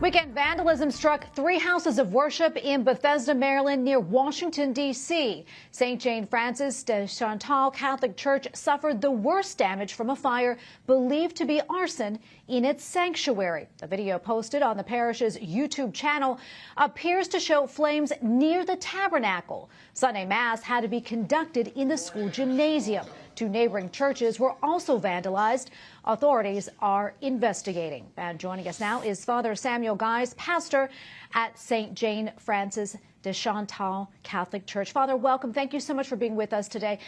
Weekend vandalism struck 3 houses of worship in Bethesda, Maryland, near Washington, D.C. St. Jane Frances de Chantal Catholic Church suffered the worst damage from a fire believed to be arson in its sanctuary. The video posted on the parish's YouTube channel appears to show flames near the tabernacle. Sunday Mass had to be conducted in the school gymnasium. 2 neighboring churches were also vandalized. Authorities are investigating. And joining us now is Father Samuel Giese, pastor at St. Jane Frances de Chantal Catholic Church. Father, welcome. Thank you so much for being with us today.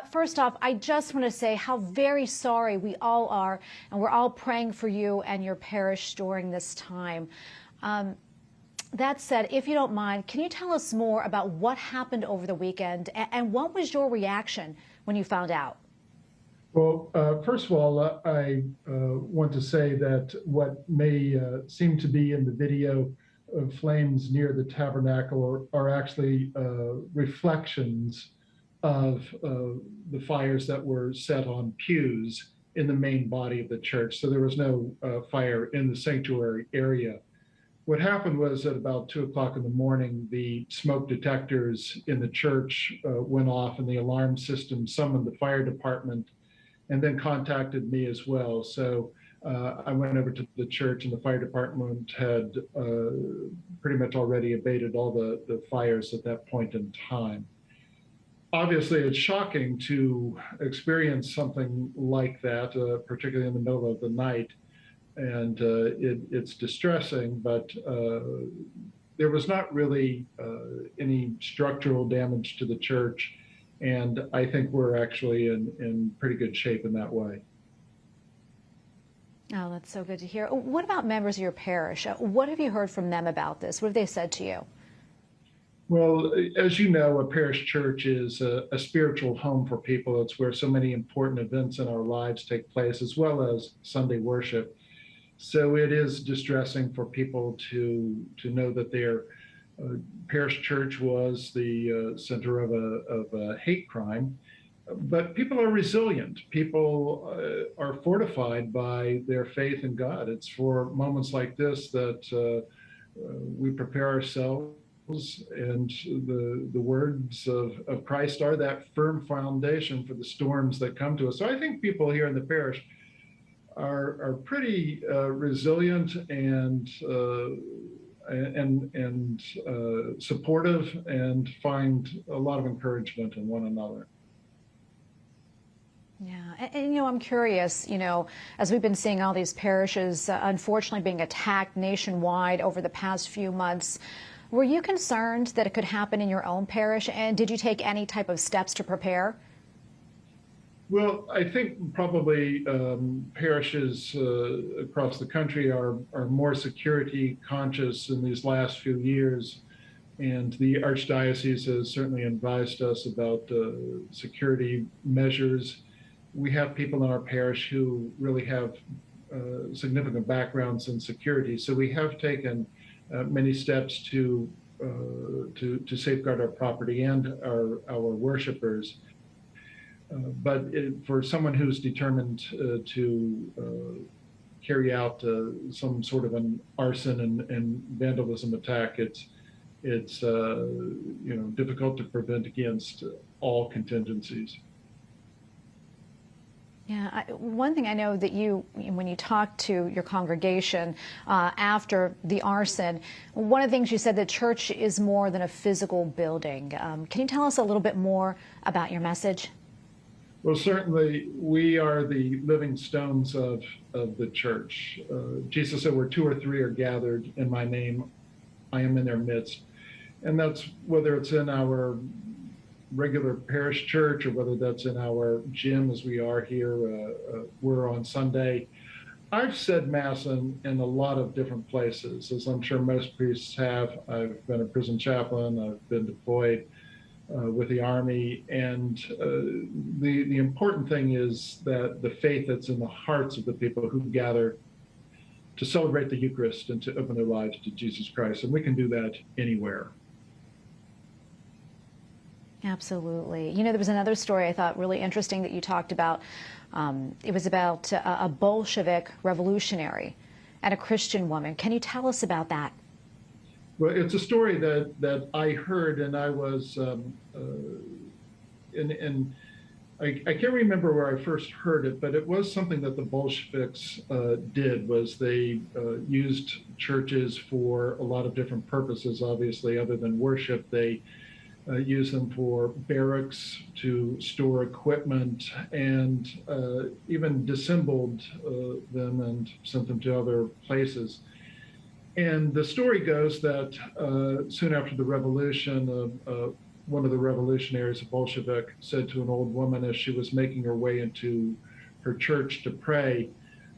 First off, I just want to say how very sorry we all are, and we're all praying for you and your parish during this time. That said, if you don't mind, can you tell us more about what happened over the weekend and what was your reaction when you found out? Well, first of all, I want to say that what may seem to be in the video of flames near the tabernacle are actually reflections of the fires that were set on pews in the main body of the church. So there was no fire in the sanctuary area. What happened was at about 2 o'clock in the morning, the smoke detectors in the church went off and the alarm system summoned the fire department and then contacted me as well. So I went over to the church, and the fire department had pretty much already abated all the fires at that point in time. Obviously, it's shocking to experience something like that, particularly in the middle of the night, and it's distressing, but there was not really any structural damage to the church. And I think we're actually in pretty good shape in that way. Oh, that's so good to hear. What about members of your parish? What have you heard from them about this? What have they said to you? Well, as you know, a parish church is a spiritual home for people. It's where so many important events in our lives take place, as well as Sunday worship. So it is distressing for people to know that their parish church was the center of a hate crime, but people are resilient. People are fortified by their faith in God. It's for moments like this that we prepare ourselves, and the words of Christ are that firm foundation for the storms that come to us. So I think people here in the parish are pretty resilient and supportive, and find a lot of encouragement in one another. Yeah, and I'm curious, as we've been seeing all these parishes unfortunately being attacked nationwide over the past few months, were you concerned that it could happen in your own parish, and did you take any type of steps to prepare? Well, I think probably parishes across the country are more security conscious in these last few years, and the Archdiocese has certainly advised us about security measures. We have people in our parish who really have significant backgrounds in security, so we have taken many steps to safeguard our property and our worshipers. But for someone who's determined to carry out some sort of an arson and vandalism attack, it's difficult to prevent against all contingencies. Yeah, one thing I know that when you talked to your congregation after the arson, one of the things you said, that church is more than a physical building. Can you tell us a little bit more about your message? Well, certainly we are the living stones of the church. Jesus said, where 2 or 3 are gathered in my name, I am in their midst. And that's whether it's in our regular parish church or whether that's in our gym, as we are here, we're on Sunday. I've said Mass in a lot of different places, as I'm sure most priests have. I've been a prison chaplain, I've been deployed with the Army, and the important thing is that the faith that's in the hearts of the people who gather to celebrate the Eucharist and to open their lives to Jesus Christ, and we can do that anywhere. Absolutely. There was another story I thought really interesting that you talked about. It was about a Bolshevik revolutionary and a Christian woman. Can you tell us about that? Well, it's a story that I heard, and I was, I can't remember where I first heard it, but it was something that the Bolsheviks did. Was they used churches for a lot of different purposes, obviously, other than worship. They used them for barracks to store equipment, and even dissembled them and sent them to other places. And the story goes that soon after the revolution, one of the revolutionaries, a Bolshevik, said to an old woman as she was making her way into her church to pray,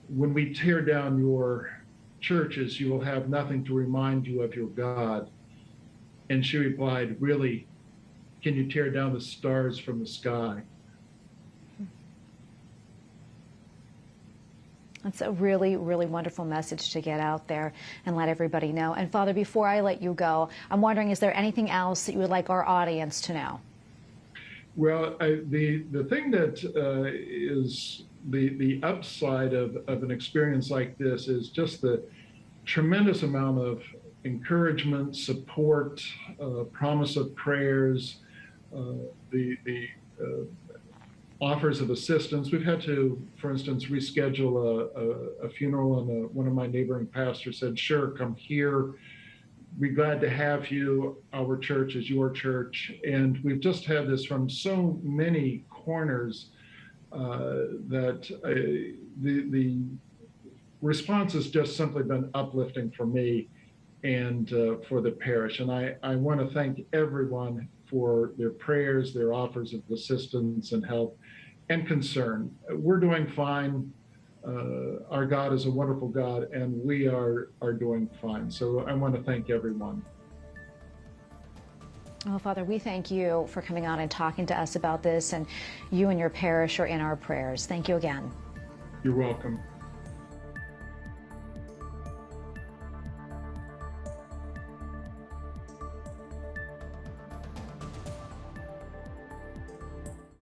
"When we tear down your churches, you will have nothing to remind you of your God." And she replied, "Really, can you tear down the stars from the sky?" That's a really, really wonderful message to get out there and let everybody know. And Father, before I let you go, I'm wondering, is there anything else that you would like our audience to know? Well, the thing that is the upside of an experience like this is just the tremendous amount of encouragement, support, promise of prayers, the offers of assistance. We've had to, for instance, reschedule a funeral, and one of my neighboring pastors said, "Sure, come here. We're glad to have you. Our church is your church." And we've just had this from so many corners that the response has just simply been uplifting for me and for the parish. And I want to thank everyone for their prayers, their offers of assistance and help and concern. We're doing fine. Our God is a wonderful God, and we are doing fine. So I want to thank everyone. Well, Father, we thank you for coming on and talking to us about this, and you and your parish are in our prayers. Thank you again. You're welcome.